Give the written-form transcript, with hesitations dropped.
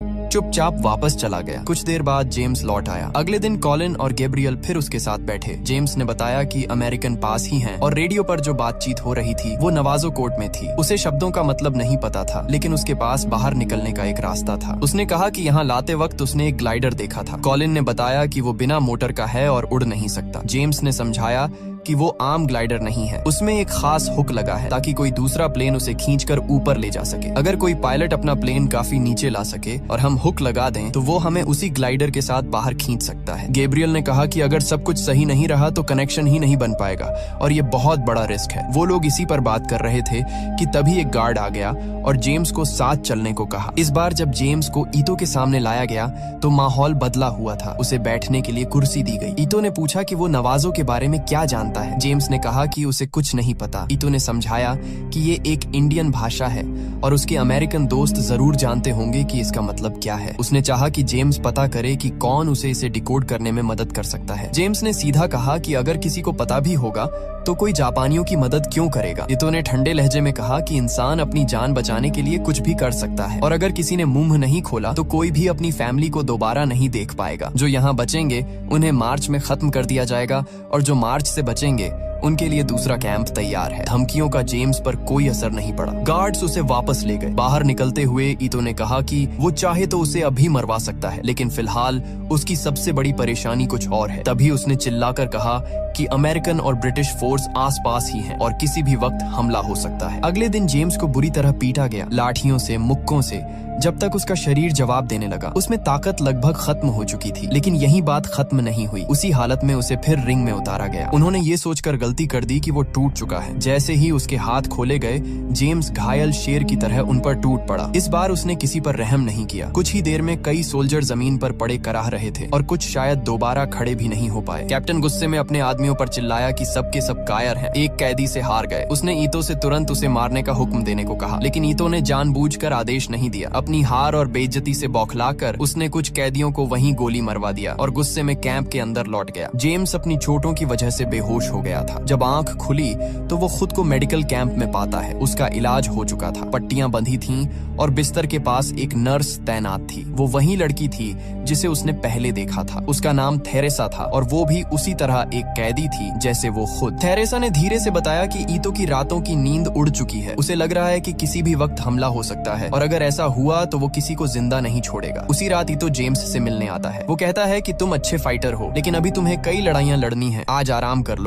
चुपचाप वापस चला गया। कुछ देर बाद जेम्स लौट आया। अगले दिन कॉलिन और गैब्रियल फिर उसके साथ बैठे। जेम्स ने बताया कि अमेरिकन पास ही हैं और रेडियो पर जो बातचीत हो रही थी वो नवाजो कोर्ट में थी। उसे शब्दों का मतलब नहीं पता था, लेकिन उसके पास बाहर निकलने का एक रास्ता था। उसने कहा कि यहाँ लाते वक्त उसने एक ग्लाइडर देखा था। कॉलिन ने बताया कि वो बिना मोटर का है और उड़ नहीं सकता। जेम्स ने समझाया कि वो आम ग्लाइडर नहीं है, उसमें एक खास हुक लगा है ताकि कोई दूसरा प्लेन उसे खींचकर ऊपर ले जा सके। अगर कोई पायलट अपना प्लेन काफी नीचे ला सके और हम हुक लगा दें तो वो हमें उसी ग्लाइडर के साथ बाहर खींच सकता है। गैब्रियल ने कहा कि अगर सब कुछ सही नहीं रहा तो कनेक्शन ही नहीं बन पाएगा और ये बहुत बड़ा रिस्क है। वो लोग इसी पर बात कर रहे थे कि तभी एक गार्ड आ गया और जेम्स को साथ चलने को कहा। इस बार जब जेम्स को ईतो के सामने लाया गया तो माहौल बदला हुआ था। उसे बैठने के लिए कुर्सी दी गई। ईतो ने पूछा कि वो नवाजो के बारे में क्या जानता है। जेम्स ने कहा कि उसे कुछ नहीं पता। ईतो ने समझाया कि ये एक इंडियन भाषा है और उसके अमेरिकन दोस्त जरूर जानते होंगे कि इसका मतलब क्या है। उसने चाहा कि जेम्स पता करे कि कौन उसे इसे डिकोड करने में मदद कर सकता है। जेम्स ने सीधा कहा कि अगर किसी को पता भी होगा तो कोई जापानियों की मदद क्यों करेगा। ईतो ने ठंडे लहजे में कहा कि इंसान अपनी जान बचाने के लिए कुछ भी कर सकता है और अगर किसी ने मुंह नहीं खोला तो कोई भी अपनी फैमिली को दोबारा नहीं देख पाएगा। जो यहाँ बचेंगे उन्हें मार्च में खत्म कर दिया जाएगा और जो मार्च से बचेंगे उनके लिए दूसरा कैंप तैयार है। धमकियों का जेम्स पर कोई असर नहीं पड़ा। गार्ड्स उसे वापस ले गए। बाहर निकलते हुए ईतो ने कहा कि वो चाहे तो उसे अभी मरवा सकता है, लेकिन फिलहाल उसकी सबसे बड़ी परेशानी कुछ और है। तभी उसने चिल्लाकर कहा कि अमेरिकन और ब्रिटिश फोर्स आसपास ही हैं और किसी भी वक्त हमला हो सकता है। अगले दिन जेम्स को बुरी तरह पीटा गया, लाठियों से, मुक्कों से, जब तक उसका शरीर जवाब देने लगा। उसमें ताकत लगभग खत्म हो चुकी थी, लेकिन यही बात खत्म नहीं हुई। उसी हालत में उसे फिर रिंग में उतारा गया। उन्होंने ये सोचकर गलती कर दी कि वो टूट चुका है। जैसे ही उसके हाथ खोले गए, जेम्स घायल शेर की तरह उन पर टूट पड़ा। इस बार उसने किसी पर रहम नहीं किया। कुछ ही देर में कई सोल्जर जमीन पर पड़े कराह रहे थे और कुछ शायद दोबारा खड़े भी नहीं हो पाए। कैप्टन गुस्से में अपने आदमियों पर चिल्लाया कि सब के सब कायर हैं। एक कैदी से हार गए। उसने ईतो से तुरंत उसे मारने का हुक्म देने को कहा, लेकिन ईतो ने जानबूझकर आदेश नहीं दिया। अपनी हार और बेइज्जती से बौखलाकर उसने कुछ कैदियों को वहीं गोली मरवा दिया और गुस्से में कैंप के अंदर लौट गया। जेम्स अपनी चोटों की वजह से बेहोश हो गया था। जब आंख खुली तो वो खुद को मेडिकल कैंप में पाता है। उसका इलाज हो चुका था, पट्टियां बंधी थीं और बिस्तर के पास एक नर्स तैनात थी। वो वही लड़की थी जिसे उसने पहले देखा था। उसका नाम थेरेसा था और वो भी उसी तरह एक कैदी थी जैसे वो खुद। थेरेसा ने धीरे से बताया कि ईतो की रातों की नींद उड़ चुकी है। उसे लग रहा है कि किसी भी वक्त हमला हो सकता है और अगर ऐसा हुआ तो वो किसी को जिंदा नहीं छोड़ेगा। उसी रात ईतो जेम्स से मिलने आता है। वो कहता है कि तुम अच्छे फाइटर हो, लेकिन अभी तुम्हें कई लड़ाइयां लड़नी है, आज आराम कर लो।